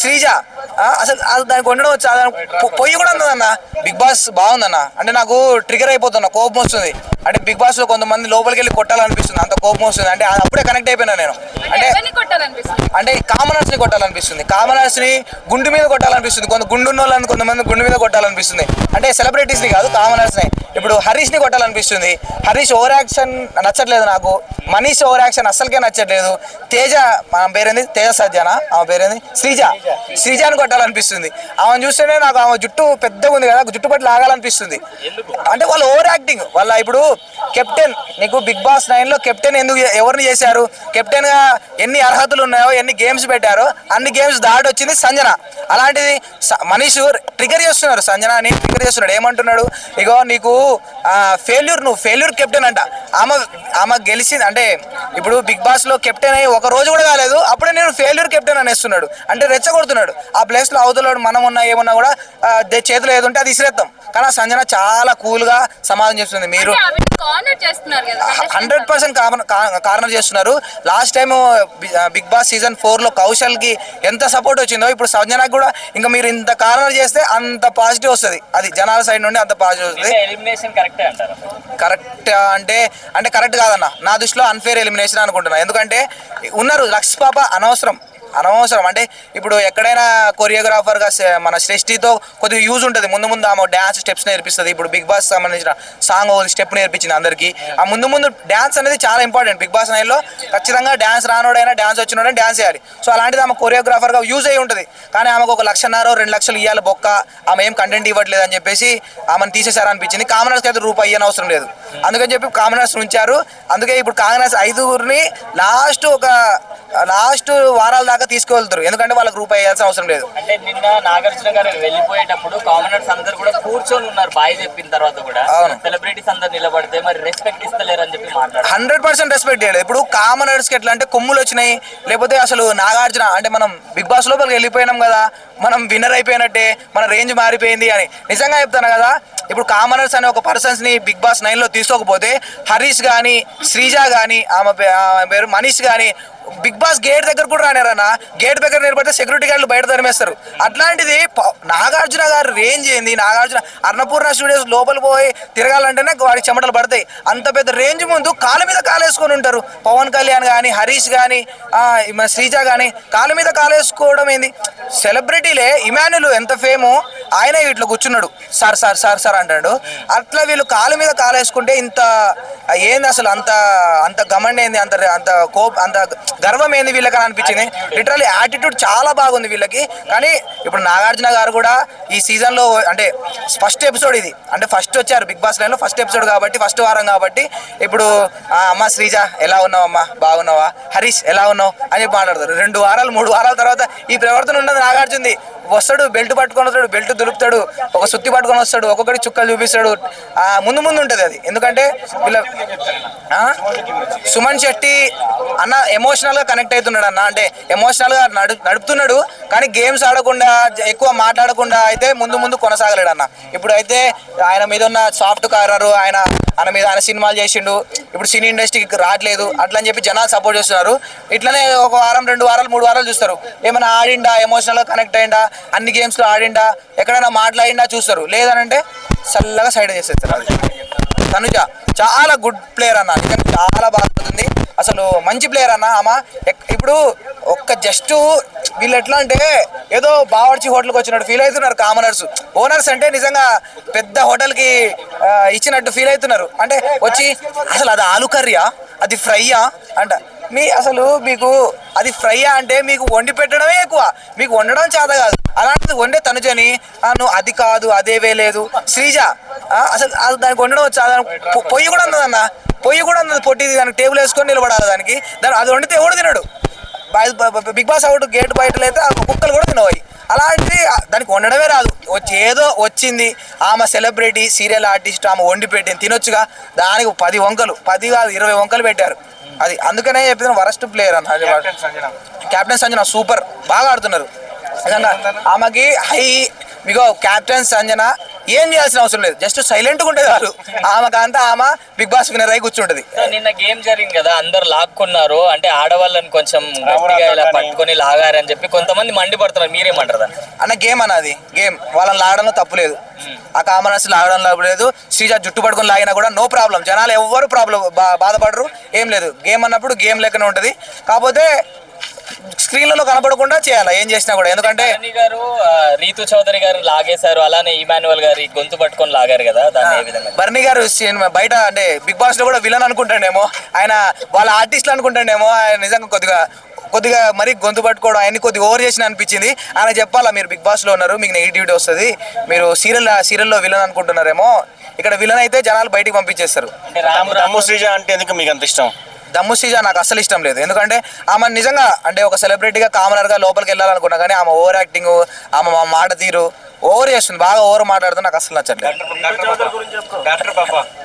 శ్రీజ అసలు దానికి వండడం వచ్చా, పొయ్యి కూడా ఉందన్న. బిగ్ బాస్ బాగుందన్న. అంటే నాకు ట్రిగర్ అయిపోతున్నా, కోపం వస్తుంది. అంటే బిగ్ బాస్ లో కొంతమంది లోపలికి వెళ్ళి కొట్టాలనిపిస్తుంది, అంత కోపం వస్తుంది. అంటే అప్పుడే కనెక్ట్ అయిపోయినా నేను. అంటే కామనర్స్ ని కొట్టాలనిపిస్తుంది, కామనర్స్ ని గుండు మీద కొట్టాలనిపిస్తుంది, గుండు ఉన్న వాళ్ళని కొంతమంది గుండు మీద కొట్టాలనిపిస్తుంది. అంటే సెలబ్రిటీస్ ని కాదు, కామనర్స్ ని. ఇప్పుడు హరీష్ ని కొట్టాలనిపిస్తుంది. హరీష్ ఓవర్ యాక్షన్ నచ్చట్లేదు నాకు. మనీష్ ఓవర్ యాక్షన్ అస్సలకే నచ్చట్లేదు. తేజ పేరేంది, తేజ సజ్జనా ఆమె పేరేంది, శ్రీజాని కొట్టాలనిపిస్తుంది. ఆమెను చూస్తేనే నాకు ఆమె జుట్టు పెద్దగా ఉంది కదా, జుట్టు పట్టి లాగాలనిపిస్తుంది. అంటే వాళ్ళు ఓవర్ యాక్టింగ్ వాళ్ళ. ఇప్పుడు కెప్టెన్, నీకు బిగ్ బాస్ 9 లో కెప్టెన్ ఎవరిని చేశారు? కెప్టెన్ గా ఎన్ని అర్హతలు ఉన్నాయో, ఎన్ని గేమ్స్ పెట్టారో అన్ని గేమ్స్ దాటి వచ్చింది సంజన. అలాంటిది మనీష్ ట్రిగర్ చేస్తున్నారు, సంజనాని ట్రిగర్ చేస్తున్నాడు. ఏమంటున్నాడు, ఇగో నీకు నువ్వు ఫెయిల్యూర్ కెప్టెన్ అంట. ఆమె గెలిచింది. అంటే ఇప్పుడు బిగ్ బాస్ లో కెప్టెన్ అయ్యి ఒక రోజు కూడా కాలేదు, అప్పుడే నేను ఫెయిల్యూర్ కెప్టెన్ అనేస్తున్నాడు. అంటే రెచ్చగొడుతున్నాడు. ఆ ప్లేస్ లో అవతలాడు మనం ఉన్నా ఏమన్నా కూడా చేతులు ఏది ఉంటే అది ఇసిరేద్దాం. కానీ ఆ సంజన చాలా కూల్ గా సమాధానం చేస్తుంది. మీరు 100% కార్నర్ చేస్తున్నారు. Last time Bigg Boss season 4 లో కౌశల్ కి ఎంత సపోర్ట్ వచ్చిందో, ఇప్పుడు సంజనకు కూడా ఇంకా మీరు ఇంత కార్నర్ చేస్తే అంత పాజిటివ్ వస్తుంది. అది జనాల సైడ్ నుండి అంత పాజిటివ్ వస్తుంది. కరెక్ట్ అంటే కరెక్ట్ కాదన్న, నా దృష్టిలో అన్ఫేర్ ఎలిమినేషన్ అనుకుంటున్నా. ఎందుకంటే ఉన్నారు లక్ష పాప అనవసరం. అంటే ఇప్పుడు ఎక్కడైనా కొరియోగ్రాఫర్గా మన శ్రేష్ఠితో కొద్దిగా యూజ్ ఉంటుంది. ముందు ఆమె డ్యాన్స్ స్టెప్స్ నేర్పిస్తుంది. ఇప్పుడు బిగ్ బాస్ సంబంధించిన సాంగ్ స్టెప్ నేర్పించింది అందరికీ. ఆ ముందు డ్యాన్స్ అనేది చాలా ఇంపార్టెంట్. బిగ్ బాస్ 9 లో ఖచ్చితంగా డ్యాన్స్ రానోడైనా డ్యాన్స్ వచ్చినోడైనా డ్యాన్స్ చేయాలి. సో అలాంటిది ఆమె కొరియోగ్రాఫర్గా యూజ్ అయ్యి ఉంటుంది. కానీ ఆమెకు 1,00,000 2 లక్షలు ఇవ్వాలి బొక్క, ఆమె ఏం కంటెంట్ ఇవ్వట్లేదు అని చెప్పేసి ఆమెను తీసేశారనిపించింది. కామనర్స్కి అయితే రూపాయి ఇవ్వని అవసరం లేదు, అందుకని చెప్పి కామనర్స్ ఉంచారు. అందుకే ఇప్పుడు కాంగ్రెస్ 5గురిని లాస్ట్ వారాల దాకా తీసుకువెళ్తారు, ఎందుకంటే వాళ్ళకి రూపాయి వేయాల్సిన అవసరం లేదు. అంటే నిన్న నాగార్జున గారు వెళ్ళిపోయేటప్పుడు కామనర్స్ అందరు కూడా కూర్చొని ఉన్నారు, బాయ్ చెప్పిన తర్వాత కూడా. అవును, సెలబ్రిటీస్ అందరు నిలబడితే మరి రెస్పెక్ట్ ఇస్తలేరు అని చెప్పి మాట్లాడారు. 100% రెస్పెక్ట్ చేయలేదు. ఇప్పుడు కామనర్స్ కి ఎట్లా అంటే కొమ్ములు వచ్చినాయి, లేకపోతే అసలు నాగార్జున అంటే మనం బిగ్ బాస్ లోపలికి వెళ్ళిపోయినాం కదా, మనం విన్నర్ అయిపోయినట్టే, మన రేంజ్ మారిపోయింది అని నిజంగా చెప్తాను కదా. ఇప్పుడు కామనర్స్ అనే ఒక పర్సన్స్ ని బిగ్ బాస్ 9 లో తీసుకోకపోతే హరీష్ కానీ, శ్రీజ కానీ, ఆమె పేరు మనీష్ కానీ బిగ్ బాస్ గేట్ దగ్గర కూడా రానారన్న. గేట్ దగ్గర నిలబడితే సెక్యూరిటీ గార్డులు బయట తరిమేస్తారు. అట్లాంటిది నాగార్జున గారు రేంజ్ ఏంది? నాగార్జున అన్నపూర్ణ స్టూడియోస్ లోపల పోయి తిరగాలంటేనే వాడికి చెమటలు పడతాయి. అంత పెద్ద రేంజ్ ముందు కాలు మీద కాలేసుకొని ఉంటారు. పవన్ కళ్యాణ్ కానీ, హరీష్ కానీ, శ్రీజ కానీ కాలు మీద కాలేసుకోవడం ఏంది? సెలబ్రిటీలే. ఇమాన్యుల్ ఎంత ఫేమో, ఆయన ఇట్లా కూర్చున్నాడు, సార్ సార్ సార్ సార్ అంటాడు. అట్లా వీళ్ళు కాలు మీద కాలేసుకుంటే ఇంత ఏంది అసలు? అంత గమండి ఏంది? అంత గర్వం ఏంది వీళ్ళకి అని అనిపించింది. లిటరల్లీ యాటిట్యూడ్ చాలా బాగుంది వీళ్ళకి. కానీ ఇప్పుడు నాగార్జున గారు కూడా ఈ సీజన్ లో అంటే ఫస్ట్ ఎపిసోడ్ ఇది, అంటే ఫస్ట్ వచ్చారు బిగ్ బాస్ 9 లో ఫస్ట్ ఎపిసోడ్ కాబట్టి, ఫస్ట్ వారం కాబట్టి ఇప్పుడు అమ్మ శ్రీజ ఎలా ఉన్నావు, అమ్మ బాగున్నావా, హరీష్ ఎలా ఉన్నావు అని చెప్పి మాట్లాడతారు. 2 వారాలు 3 వారాల తర్వాత ఈ ప్రవర్తన ఉన్నది నాగార్జునది. వస్తాడు, బెల్ట్ పట్టుకొని వస్తాడు, బెల్ట్ దులుపుతాడు, ఒక సుత్తి పట్టుకొని వస్తాడు, ఒక్కొక్కటి చుక్కలు చూపిస్తాడు. ముందు ఉంటుంది అది. ఎందుకంటే వీళ్ళ సుమన్ శెట్టి అన్న ఎమోషనల్ గా కనెక్ట్ అవుతున్నాడు అన్న. అంటే ఎమోషనల్ గా నడుపుతున్నాడు, కానీ గేమ్స్ ఆడకుండా ఎక్కువ మాట్లాడకుండా అయితే ముందు కొనసాగలేడు అన్న. ఇప్పుడు అయితే ఆయన మీద ఉన్న సాఫ్ట్ కార్నర్, ఆయన సినిమాలు చేసిండు, ఇప్పుడు సినీ ఇండస్ట్రీకి రావట్లేదు అట్లా అని చెప్పి జనాలు సపోర్ట్ చేస్తున్నారు. ఇట్లనే 1 వారం 2 వారాలు 3 వారాలు చూస్తారు. ఏమైనా ఆడిండా, ఎమోషనల్ గా కనెక్ట్ అయిందా, అన్ని గేమ్స్ లో ఆడిండా, ఎక్కడైనా మాట్లాడిండా చూస్తారు. లేదనంటే చల్లగా సైడ్ చేసేస్తారు. తనుజ చాలా గుడ్ ప్లేయర్ అన్న, చాలా బాగుంటుంది అసలు, మంచి ప్లేయర్ అన్న. ఆమె ఇప్పుడు జస్ట్ వీళ్ళు ఎట్లా అంటే ఏదో బావర్చి హోటల్కి వచ్చినట్టు ఫీల్ అవుతున్నారు కామనర్స్. ఓనర్స్ అంటే నిజంగా పెద్ద హోటల్కి ఇచ్చినట్టు ఫీల్ అవుతున్నారు. అంటే వచ్చి అసలు అది ఆలు కర్రీయా, అది ఫ్రైయా అంట. అసలు మీకు అది ఫ్రైయా అంటే మీకు వండి పెట్టడమే ఎక్కువ, మీకు వండడం చేత కాదు. అలాంటిది వండే తనుజని నువ్వు అది కాదు, అదేవే లేదు. శ్రీజ అసలు దానికి వండడం వచ్చా, పొయ్యి కూడా ఉన్నదన్న, పొయ్యి కూడా ఉన్నది పొట్టిది, దానికి టేబుల్ వేసుకొని నిలబడాలి దానికి. అది వండితే ఎవడు తినడు. బిగ్ బాస్ అవుట్ గేట్ బయటలో అయితే కుక్కలు కూడా తినవాయి. అలాంటిది దానికి వండడమే రాదు. ఏదో వచ్చింది, ఆమె సెలబ్రిటీ సీరియల్ ఆర్టిస్ట్, ఆమె వండి పెట్టింది తినొచ్చుగా. దానికి 10 వంకలు, 10 కాదు 20 వంకలు పెట్టారు. అది అందుకనే చెప్పిన వరస్ట్ ప్లేయర్ అన్న. కెప్టెన్ సంజన సూపర్, బాగా ఆడుతున్నారు. ఆమెకి మీకు కెప్టెన్ సంజన ఏం చేయాల్సిన అవసరం లేదు, జస్ట్ సైలెంట్గా ఉంటే చాలు. ఆమెకంతా ఆమె బిగ్ బాస్ విన్నర్ అయి కూర్చుంటది. నిన్న గేమ్ జరిగింది కదా, అందరు లాక్కున్నారు అంటే ఆడవాళ్ళని కొంచెం గట్టిగా ఇలా పట్టుకొని లాగారని చెప్పి కొంతమంది మండిపడుతున్నారు, మీరేమంటారు దాన్ని? అన్న గేమ్ అన్నది గేమ్, వాళ్ళని లాగడంలో తప్పు లేదు. ఆ కామనర్స్ లాగడం లేదు. శ్రీజ జుట్టు పట్టుకొని లాగినా కూడా నో ప్రాబ్లం, జనాలు ఎవ్వరు బాధపడరు, ఏం లేదు. గేమ్ అన్నప్పుడు గేమ్ లెక్కనే ఉంటుంది. కాకపోతే స్క్రీన్లలో కనపడకుండా చేయాలి ఏం చేసినా కూడా. ఎందుకంటే గారు రీతు చౌదరి గారు లాగేశారు, అలానే ఇమాన్యువల్ గారు గొంతు పట్టుకొని లాగారు కదా, దాన్ని ఏ విధంగా? బర్నీ గారు బయట అంటే బిగ్ బాస్ లో కూడా విలన్ అనుకుంటాడేమో, ఆయన వాళ్ళ ఆర్టిస్టులు అనుకుంటాడేమో. ఆయన నిజంగా కొద్దిగా మరీ గొంతు పట్టుకోవడం ఆయన్ని కొద్దిగా ఓవర్ చేసిన అనిపించింది. ఆయన చెప్పాలా, మీరు బిగ్ బాస్ లో ఉన్నారు, మీకు నెగిటివిటీ వస్తుంది, మీరు సీరియల్లో విలన్ అనుకుంటున్నారేమో. ఇక్కడ విలన్ అయితే జనాలు బయటికి పంపించేస్తారు. దమ్ము శ్రీజ అంటే ఎందుకు మీకు అంత ఇష్టం? దమ్ము శ్రీజ నాకు అస్సలు ఇష్టం లేదు. ఎందుకంటే ఆమె నిజంగా అంటే ఒక సెలబ్రిటీగా కామనర్గా లోపలికి వెళ్ళాలనుకున్నా, కానీ ఆమె ఓవర్ యాక్టింగ్, ఆమె మాట తీరు ఓవర్ చేస్తుంది, బాగా ఓవర్ మాట్లాడుతుంది, నాకు అసలు నచ్చట్లేదు.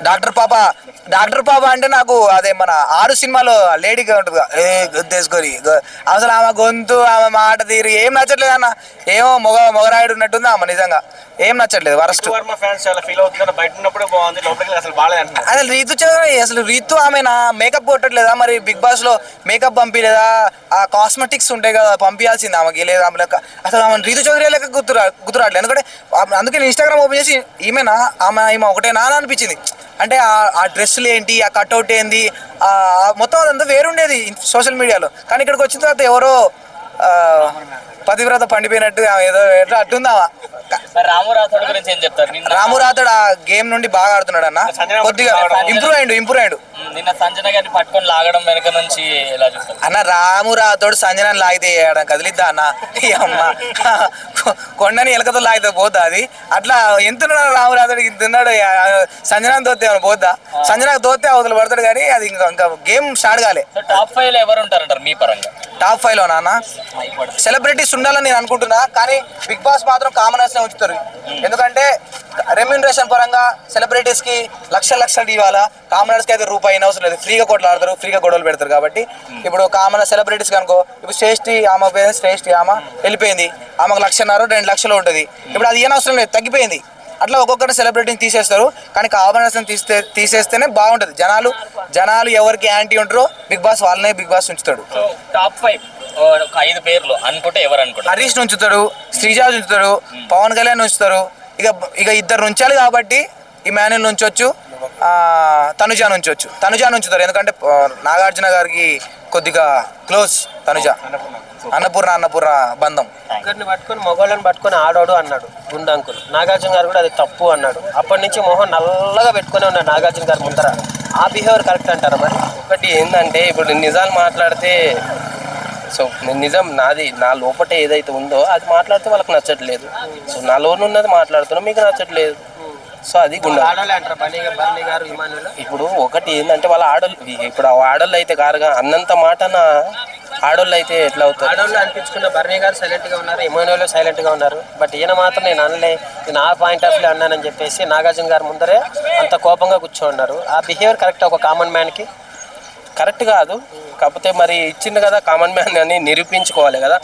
డాక్టర్ పాప అంటే నాకు అదే మన 6 సినిమాలో లేడీగా ఉంటుంది గొంతేసుకొని, అసలు ఆమె గొంతు, ఆమె మాట తీరు ఏం నచ్చట్లేదు అన్న. ఏమో మొగరాయుడు ఉన్నట్టుంది ఆమె, నిజంగా ఏం నచ్చట్లేదు. వరస్ట్. అసలు రీతు చౌదరి, అసలు రీతు ఆమె మేకప్ కొట్టట్లేదా మరి? బిగ్ బాస్ లో మేకప్ పంపిలేదా? ఆ కాస్మెటిక్స్ ఉంటాయి కదా, పంపించాల్సింది ఆమెకి. లేదా ఆమె లెక్క అసలు ఆమె రీతు చౌదరి లెక్క గుర్తురాట్లేదు. ఎందుకంటే అందుకే నేను ఇన్స్టాగ్రామ్ ఓపెన్ చేసి ఈమెనా ఈమె ఒకటేనా అని అనిపించింది. అంటే ఆ డ్రెస్సులు ఏంటి, ఆ కట్అవుట్ ఏంది, మొత్తం అదంతా వేరుండేది సోషల్ మీడియాలో. కానీ ఇక్కడికి వచ్చిన తర్వాత ఎవరో పతివ్రత పండిపోయినట్టు ఏదో అట్టుందావా. రాము రాథోడ్ గురించి ఏం చెప్తారు? రాము రాథోడ్ ఆ గేమ్ నుండి బాగా ఆడుతున్నాడు అన్న, కొద్దిగా ఇంప్రూవ్ అయ్యిండు. నిన్న సంజన గారిని పట్టుకొని లాగడం వెనక నుంచి ఎలా చూస్తారు అన్న? రాము రాథోడ్ సంజనాన్ని లాగితే కదిలిద్దా అన్న? అమ్మ కొండని ఎలకతో లాగితే పోద్దా అది? అట్లా ఎంతున్నాడు రాము రాథోడ్, ఇంతున్నాడు. సంజనాన్ని తోస్తే ఏమైనా పోద్దా? సంజనాకి తోస్తే అవతల పడతాడు, కానీ అది ఇంకా గేమ్ స్టార్ట్ కాలే. టాప్ 5 లో ఎవరు ఉంటారంటారు మీ పరంగా? టాప్ 5 లో నాన్న సెలబ్రిటీస్ ఉండాలని నేను అనుకుంటున్నా, కానీ బిగ్ బాస్ మాత్రం కామనర్స్ ఉంచుతారు. ఎందుకంటే రెమ్యూనరేషన్ పరంగా సెలబ్రిటీస్ కి లక్షలు ఇవ్వాలా, కామనర్స్ కి అయితే రూపాయి అవసరం లేదు. ఫ్రీగా కొట్లాడతారు, ఫ్రీగా గొడవలు పెడతారు. కాబట్టి ఇప్పుడు కామన్ సెలబ్రిటీస్ కనుకో, ఇప్పుడు శ్రేష్ఠి ఆమె శ్రేష్ఠి ఆమె వెళ్ళిపోయింది, ఆమెకు 1.5 2 లక్షలు ఉంటుంది. ఇప్పుడు అది ఏం అవసరం లేదు, తగ్గిపోయింది. అట్లా ఒక్కొక్కటి సెలబ్రిటీని తీసేస్తారు, కానీ కామనర్స్ తీసేస్తేనే బాగుంటుంది. జనాలు ఎవరికి యాంటీ ఉంటారో బిగ్ బాస్ వాళ్ళనే బిగ్ బాస్ ఉంచుతాడు. టాప్ 5 5 పేర్లు అనుకుంటే ఎవరు అనుకుంటారు? హరీష్ ఉంచుతాడు, శ్రీజ ఉంచుతాడు, పవన్ కళ్యాణ్ ఉంచుతారు. ఇక ఇద్దరు ఉంచాలి కాబట్టి ఇమాన్యుల్ ఉంచవచ్చు, తనుజా ఉంచుతారు. ఎందుకంటే నాగార్జున గారికి కొద్దిగా క్లోజ్ తనుజ, అన్నపూర్ణ బంధం. ఒకరిని పట్టుకొని మొగోళ్ళని పట్టుకొని ఆడాడు అన్నాడు గుండంకులు. నాగార్జున గారు కూడా అది తప్పు అన్నాడు. అప్పటి నుంచి మొహం నల్లగా పెట్టుకునే ఉన్నాడు నాగార్జున గారు ముందర. ఆ బిహేవియర్ కరెక్ట్ అంటారా మరి? ఒకటి ఏంటంటే ఇప్పుడు నిజాలు మాట్లాడితే, సో నిజం నా లోపల ఏదైతే ఉందో అది మాట్లాడితే వాళ్ళకి నచ్చట్లేదు. సో నా లోన్ ఉన్నది మాట్లాడుతున్నా, మీకు నచ్చట్లేదు. సో అది ఇప్పుడు ఒకటి ఏంటంటే వాళ్ళ ఆడోళ్ళు, ఇప్పుడు ఆడోళ్ళు అయితే కారుగా అన్నంత మాటన ఆడోళ్ళు అయితే ఎట్లా అవుతారు? ఆడోళ్ళు అనిపించుకున్న బర్నీ గారు సైలెంట్గా ఉన్నారు, ఇమాన్యుల్ సైలెంట్గా ఉన్నారు. బట్ ఈయన మాత్రం నేను ఆ పాయింట్ ఆఫ్ వ్యూ అన్నానని చెప్పేసి నాగార్జున గారు ముందరే అంత కోపంగా కూర్చోన్నారు. ఆ బిహేవియర్ కరెక్ట్ ఒక కామన్ మ్యాన్కి? కరెక్ట్ కాదు. కాకపోతే మరి ఇచ్చింది కదా కామన్ మ్యాన్ అని నిరూపించుకోవాలి కదా.